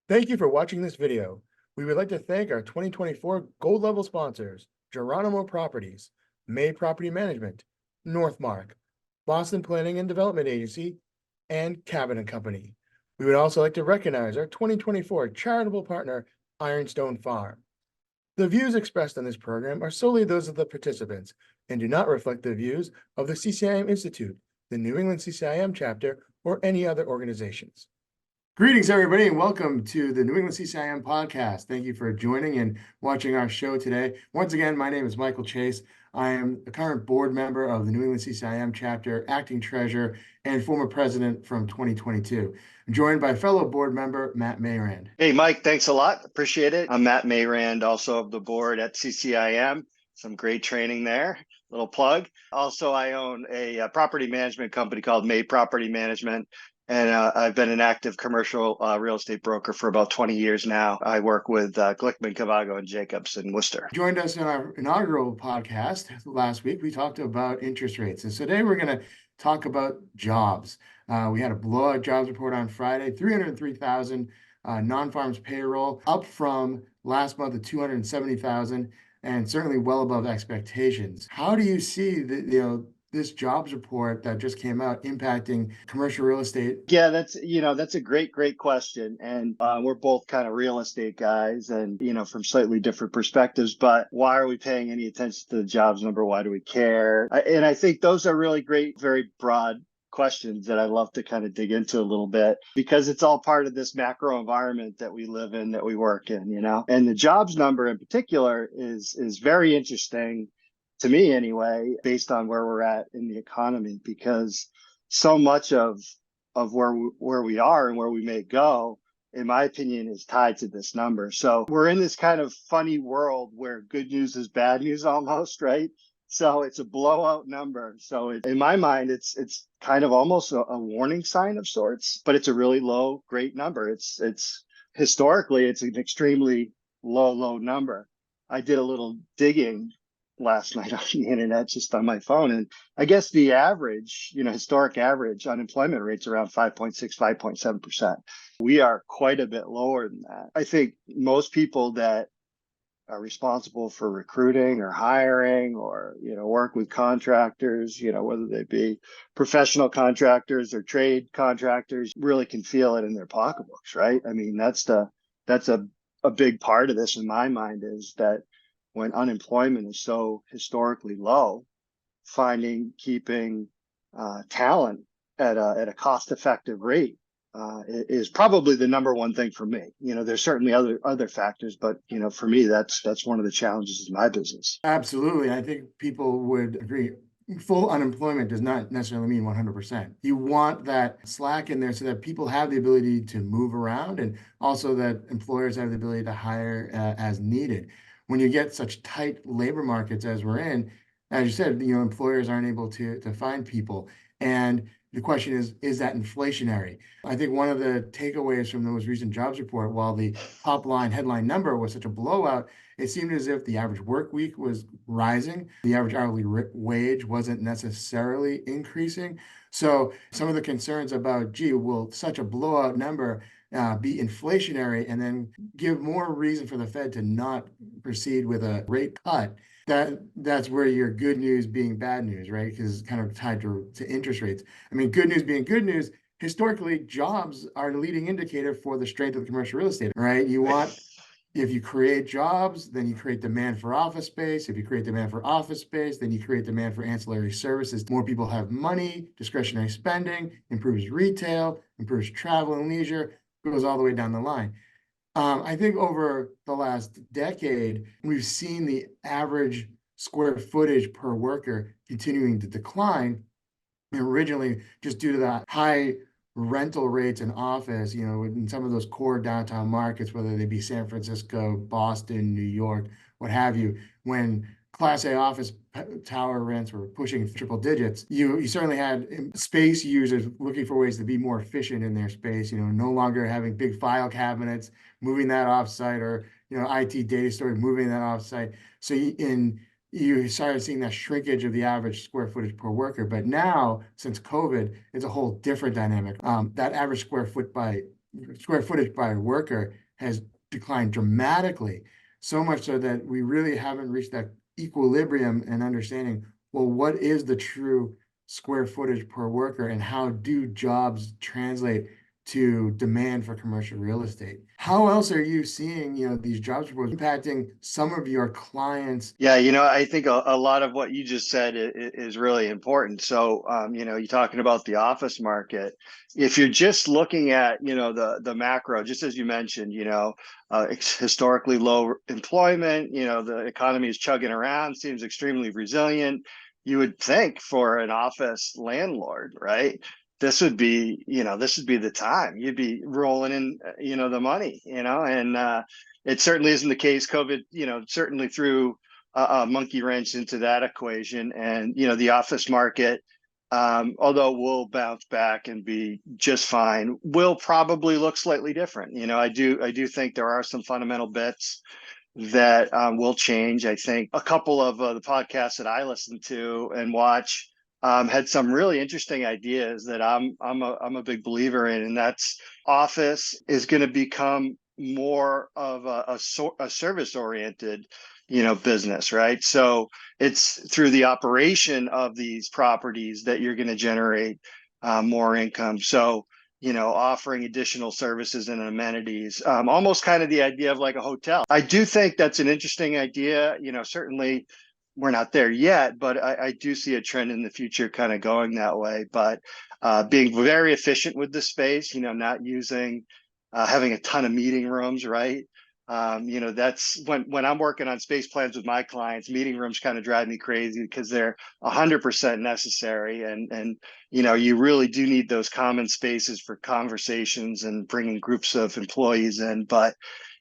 Thank you for watching this video. We would like to thank our 2024 gold level sponsors, Geronimo Properties, May Property Management, Northmark, Boston Planning and Development Agency, and Cabot & Company. We would also like to recognize our 2024 charitable partner, Ironstone Farm. The views expressed on this program are solely those of the participants and do not reflect the views of the CCIM Institute, the New England CCIM Chapter, or any other organizations. Greetings, everybody, and welcome to the New England CCIM Podcast. Thank you for joining and watching our show today. Once again, my name is Michael Chase. I am a current board member of the New England CCIM Chapter, acting treasurer, and former president from 2022. I'm joined by fellow board member Matt Mayrand. Hey, Mike, thanks a lot. Appreciate it. I'm Matt Mayrand, also of the board at CCIM. Some great training there. Little plug. Also, I own a property management company called May Property Management. And I've been an active commercial real estate broker for about 20 years now. I work with Glickman, Cavago, and Jacobs in Worcester. Joined us in our inaugural podcast last week. We talked about interest rates. And so today we're going to talk about jobs. We had a blowout jobs report on Friday, 303,000 non-farms payroll, up from last month of 270,000, and certainly well above expectations. How do you see this jobs report that just came out impacting commercial real estate? Yeah, that's a great question. And we're both kind of real estate guys and, from slightly different perspectives. But why are we paying any attention to the jobs number? Why do we care? And I think those are really great, very broad questions that I love to kind of dig into a little bit, because it's all part of this macro environment that we live in, that we work in, and the jobs number in particular is very interesting to me anyway, based on where we're at in the economy, because so much of where we are and where we may go, in my opinion, is tied to this number. So we're in this kind of funny world where good news is bad news almost, right? So it's a blowout number. So in my mind, it's kind of almost a warning sign of sorts, but it's a really low, great number. It's historically, it's an extremely low number. I did a little digging last night on the internet, just on my phone. And I guess the average, historic average unemployment rate's around 5.6, 5.7%. We are quite a bit lower than that. I think most people that are responsible for recruiting or hiring or, work with contractors, whether they be professional contractors or trade contractors, really can feel it in their pocketbooks, right? I mean, that's a big part of this in my mind, is that when unemployment is so historically low, keeping talent at a cost-effective rate is probably the number one thing for me. There's certainly other factors, but for me, that's one of the challenges in my business. Absolutely, I think people would agree. Full unemployment does not necessarily mean 100%. You want that slack in there so that people have the ability to move around, and also that employers have the ability to hire as needed. When you get such tight labor markets as we're in, as you said, employers aren't able to find people. And the question is that inflationary? I think one of the takeaways from the most recent jobs report, while the top line headline number was such a blowout, it seemed as if the average work week was rising. The average hourly wage wasn't necessarily increasing. So some of the concerns about, will such a blowout number be inflationary and then give more reason for the Fed to not proceed with a rate cut? That's where your good news being bad news, right? Because it's kind of tied to interest rates. I mean, good news being good news, historically, jobs are the leading indicator for the strength of commercial real estate, right? If you create jobs, then you create demand for office space. If you create demand for office space, then you create demand for ancillary services. More people have money, discretionary spending, improves retail, improves travel and leisure, goes all the way down the line. I think over the last decade, we've seen the average square footage per worker continuing to decline. And originally, just due to the high rental rates in office, in some of those core downtown markets, whether they be San Francisco, Boston, New York, what have you, when Class A office tower rents were pushing triple digits, you certainly had space users looking for ways to be more efficient in their space, no longer having big file cabinets, moving that offsite, or, IT data storage, moving that offsite. So you started seeing that shrinkage of the average square footage per worker. But now, since COVID, it's a whole different dynamic. That average square foot by square footage by worker has declined dramatically, so much so that we really haven't reached that equilibrium and understanding, well, what is the true square footage per worker and how do jobs translate to demand for commercial real estate? How else are you seeing, these jobs proposals impacting some of your clients? Yeah, I think a lot of what you just said is really important. So, you're talking about the office market. If you're just looking at, the macro, just as you mentioned, historically low employment, the economy is chugging around, seems extremely resilient. You would think for an office landlord, right? This would be the time. You'd be rolling in, the money, and it certainly isn't the case. COVID, certainly threw a monkey wrench into that equation. And, the office market, although will bounce back and be just fine, will probably look slightly different. I do think there are some fundamental bits that will change. I think a couple of the podcasts that I listen to and watch had some really interesting ideas that I'm a big believer in, and that's office is going to become more of a service oriented business, right? So it's through the operation of these properties that you're going to generate more income. So offering additional services and amenities, almost kind of the idea of like a hotel. I do think that's an interesting idea. Certainly we're not there yet, but I do see a trend in the future kind of going that way. But being very efficient with the space, not using, having a ton of meeting rooms, right? That's when I'm working on space plans with my clients, meeting rooms kind of drive me crazy because they're 100% necessary. And you really do need those common spaces for conversations and bringing groups of employees in. But,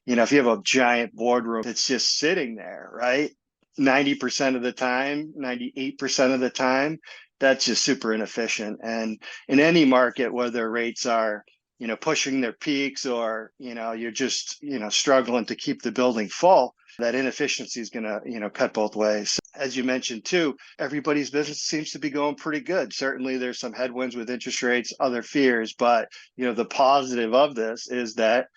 if you have a giant boardroom that's just sitting there, right? 90% of the time, 98% of the time, that's just super inefficient. And in any market, whether rates are pushing their peaks or, you're just, struggling to keep the building full, that inefficiency is going to, cut both ways. As you mentioned too, everybody's business seems to be going pretty good. Certainly there's some headwinds with interest rates, other fears, but, the positive of this is that,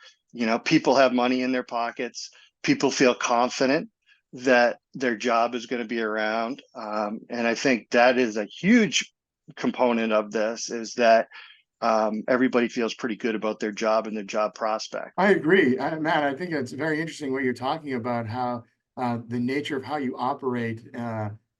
people have money in their pockets. People feel confident that their job is going to be around. And I think that is a huge component of this, is that everybody feels pretty good about their job and their job prospect. I agree. Matt, I think it's very interesting what you're talking about, how the nature of how you operate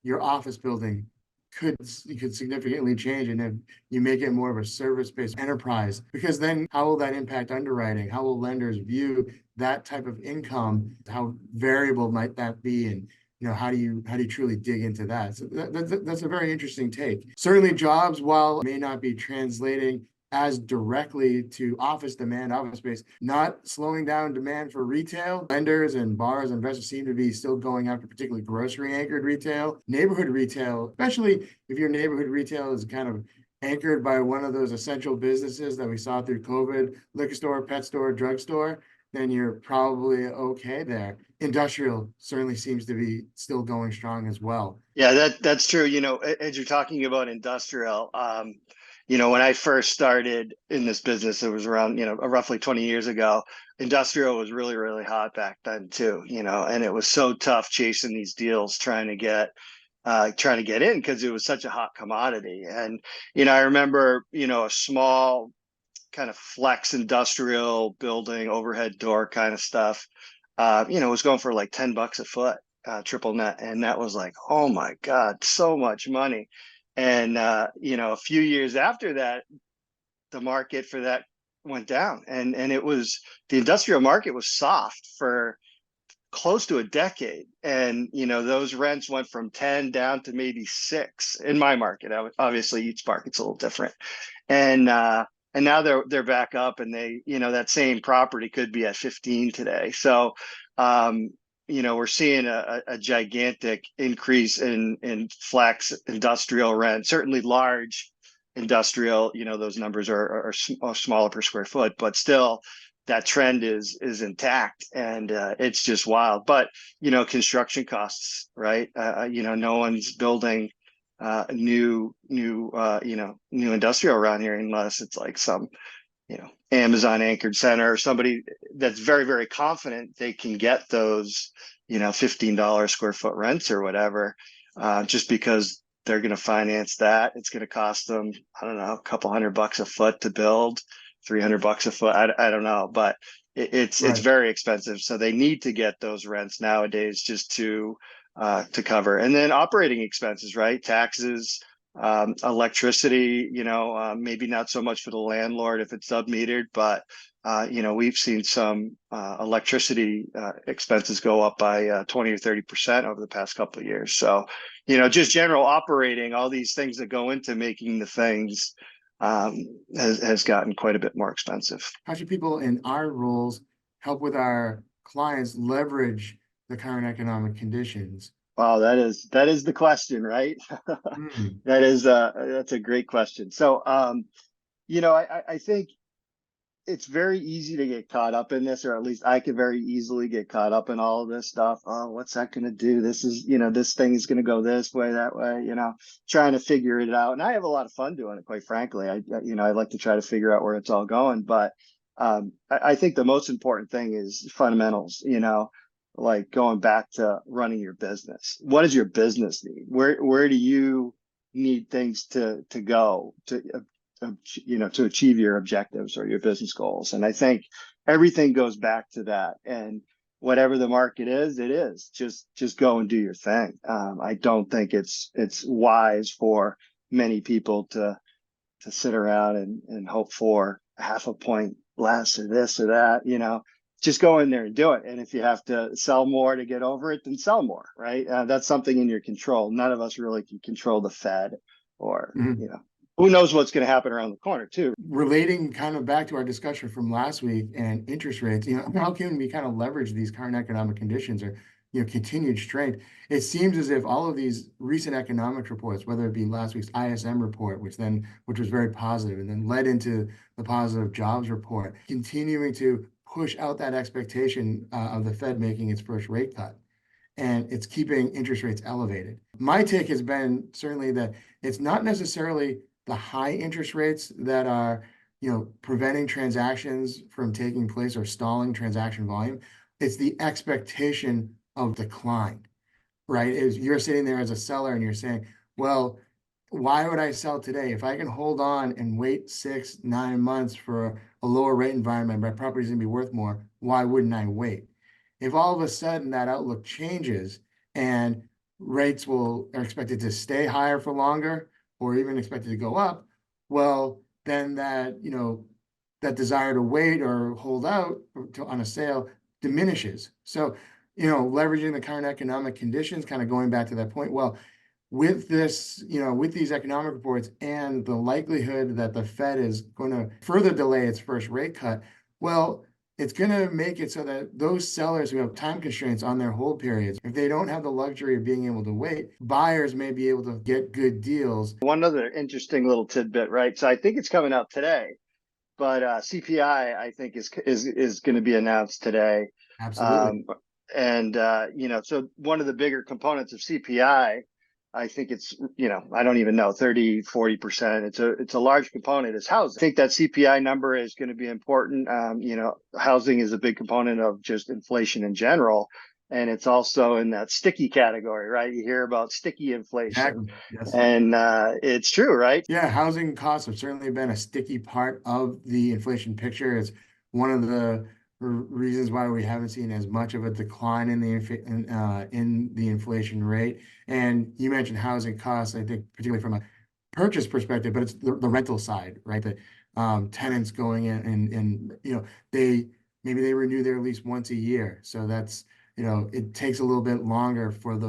your office building could significantly change, and if you make it more of a service-based enterprise, because then how will that impact underwriting? How will lenders view that type of income? How variable might that be? And how do you truly dig into that? So that's a very interesting take. Certainly jobs, while may not be translating as directly to office demand, office space, not slowing down demand for retail. Lenders and borrowers and investors seem to be still going after particularly grocery anchored retail, neighborhood retail, especially if your neighborhood retail is kind of anchored by one of those essential businesses that we saw through COVID, liquor store, pet store, drugstore, then you're probably okay there. Industrial certainly seems to be still going strong as well. Yeah, that's true. As you're talking about industrial, when I first started in this business, it was around, roughly 20 years ago. Industrial was really, really hot back then too, and it was so tough chasing these deals, trying to get in because it was such a hot commodity. And, I remember, a small kind of flex industrial building, overhead door kind of stuff, was going for like $10 a foot, triple net. And that was like, oh my God, so much money. And, a few years after that, the market for that went down, and the industrial market was soft for close to a decade. And, those rents went from 10 down to maybe 6 in my market. Obviously each market's a little different. And now they're back up, and that same property could be at 15 today. So, we're seeing a gigantic increase in flex industrial rent, certainly large industrial, those numbers are smaller per square foot, but still that trend is intact, and it's just wild. But, construction costs, right? No one's building new industrial around here unless it's like some, Amazon anchored center, or somebody that's very, very confident they can get those, $15 square foot rents or whatever, just because they're going to finance that. It's going to cost them, I don't know, a couple $100 a foot to build, $300 a foot. I don't know, but it's very expensive. So they need to get those rents nowadays just to cover. And then operating expenses, right? Taxes, electricity, maybe not so much for the landlord if it's sub-metered, but we've seen some electricity expenses go up by 20 or 30% over the past couple of years. So, just general operating, all these things that go into making the things has gotten quite a bit more expensive. How should people in our roles help with our clients leverage the current economic conditions? Wow, that is the question, right? That's a great question. So, I think it's very easy to get caught up in this, or at least I could very easily get caught up in all of this stuff. Oh, what's that going to do? This is, this thing is going to go this way, that way, trying to figure it out. And I have a lot of fun doing it, quite frankly. I like to try to figure out where it's all going. But I think the most important thing is fundamentals, like going back to running your business. What does your business need? Where do you need things to go to achieve your objectives or your business goals? And I think everything goes back to that. And whatever the market is, it is. Just go and do your thing. I don't think it's wise for many people to sit around and hope for half a point less or this or that, just go in there and do it. And if you have to sell more to get over it, then sell more, right? That's something in your control. None of us really can control the Fed or, who knows what's going to happen around the corner too. Relating kind of back to our discussion from last week and interest rates, how can we kind of leverage these current economic conditions or, continued strength? It seems as if all of these recent economic reports, whether it be last week's ISM report, which was very positive and then led into the positive jobs report, continuing to push out that expectation of the Fed making its first rate cut. And it's keeping interest rates elevated. My take has been certainly that it's not necessarily the high interest rates that are, preventing transactions from taking place or stalling transaction volume. It's the expectation of decline, right? Is you're sitting there as a seller and you're saying, well, why would I sell today? If I can hold on and wait 6-9 months for a lower rate environment, my property is going to be worth more, why wouldn't I wait? If all of a sudden that outlook changes and rates are expected to stay higher for longer or even expected to go up, well, then that desire to wait or hold out on a sale diminishes. So, leveraging the current economic conditions, kind of going back to that point, well, with this, with these economic reports and the likelihood that the Fed is going to further delay its first rate cut, well, it's going to make it so that those sellers who have time constraints on their hold periods, if they don't have the luxury of being able to wait, buyers may be able to get good deals. One other interesting little tidbit, right? So I think it's coming out today, but CPI, I think is going to be announced today. Absolutely. So one of the bigger components of CPI, I think it's, I don't even know, 30-40%. It's a large component is housing. I think that CPI number is going to be important. Housing is a big component of just inflation in general. And it's also in that sticky category, right? You hear about sticky inflation. Exactly. Yes. And it's true, right? Yeah, housing costs have certainly been a sticky part of the inflation picture. It's one of the reasons why we haven't seen as much of a decline in the inflation rate. And you mentioned housing costs, I think particularly from a purchase perspective, but it's the rental side, right? The tenants going in and maybe they renew their lease once a year. So that's, it takes a little bit longer for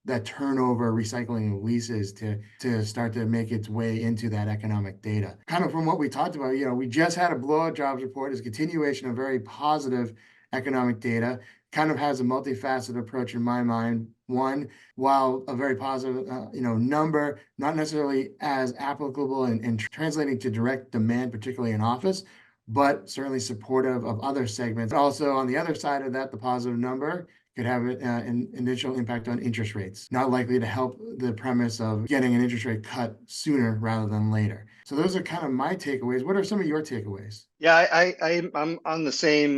that turnover recycling of leases to start to make its way into that economic data. Kind of from what we talked about, we just had a blowout jobs report. It's a continuation of very positive economic data, kind of has a multifaceted approach in my mind. One, while a very positive, number, not necessarily as applicable and translating to direct demand, particularly in office, but certainly supportive of other segments. Also on the other side of that, the positive number could have an initial impact on interest rates, not likely to help the premise of getting an interest rate cut sooner rather than later. So those are kind of my takeaways. What are some of your takeaways? Yeah, I'm on the same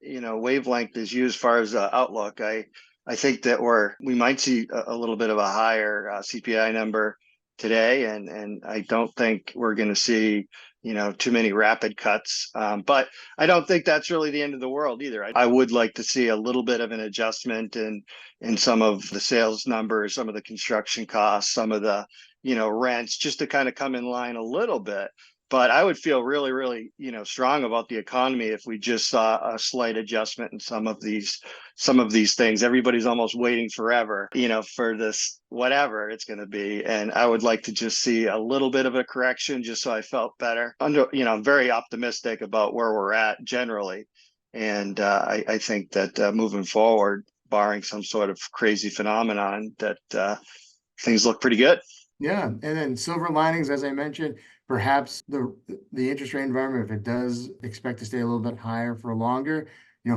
wavelength as you as far as outlook. I think that we might see a little bit of a higher CPI number today, and I don't think we're going to see too many rapid cuts. But I don't think that's really the end of the world either. I would like to see a little bit of an adjustment in some of the sales numbers, some of the construction costs, some of the rents, just to kind of come in line a little bit. But I would feel really, really, strong about the economy if we just saw a slight adjustment in some of these things. Everybody's almost waiting forever, for this, whatever it's going to be. And I would like to just see a little bit of a correction just so I felt better. I'm very optimistic about where we're at generally. And I think that moving forward, barring some sort of crazy phenomenon, that things look pretty good. Yeah, and then silver linings, as I mentioned, perhaps the interest rate environment, if it does expect to stay a little bit higher for longer,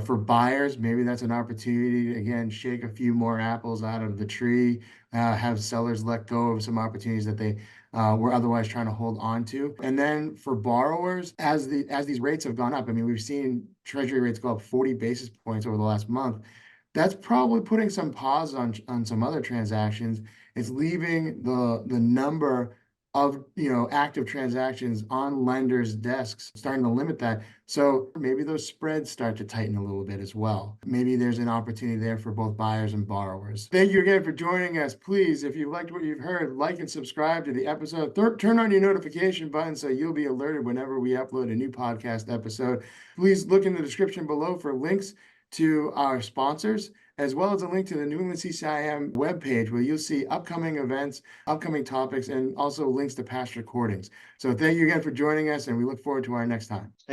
for buyers, maybe that's an opportunity to, again, shake a few more apples out of the tree, have sellers let go of some opportunities that they were otherwise trying to hold on to. And then for borrowers, as these rates have gone up, I mean, we've seen treasury rates go up 40 basis points over the last month. That's probably putting some pause on some other transactions. It's leaving the number of active transactions on lenders' desks, starting to limit that. So maybe those spreads start to tighten a little bit as well. Maybe there's an opportunity there for both buyers and borrowers. Thank you again for joining us. Please, if you liked what you've heard, like and subscribe to the episode. Turn on your notification button so you'll be alerted whenever we upload a new podcast episode. Please look in the description below for links to our sponsors, as well as a link to the New England CCIM webpage where you'll see upcoming events, upcoming topics, and also links to past recordings. So thank you again for joining us, and we look forward to our next time.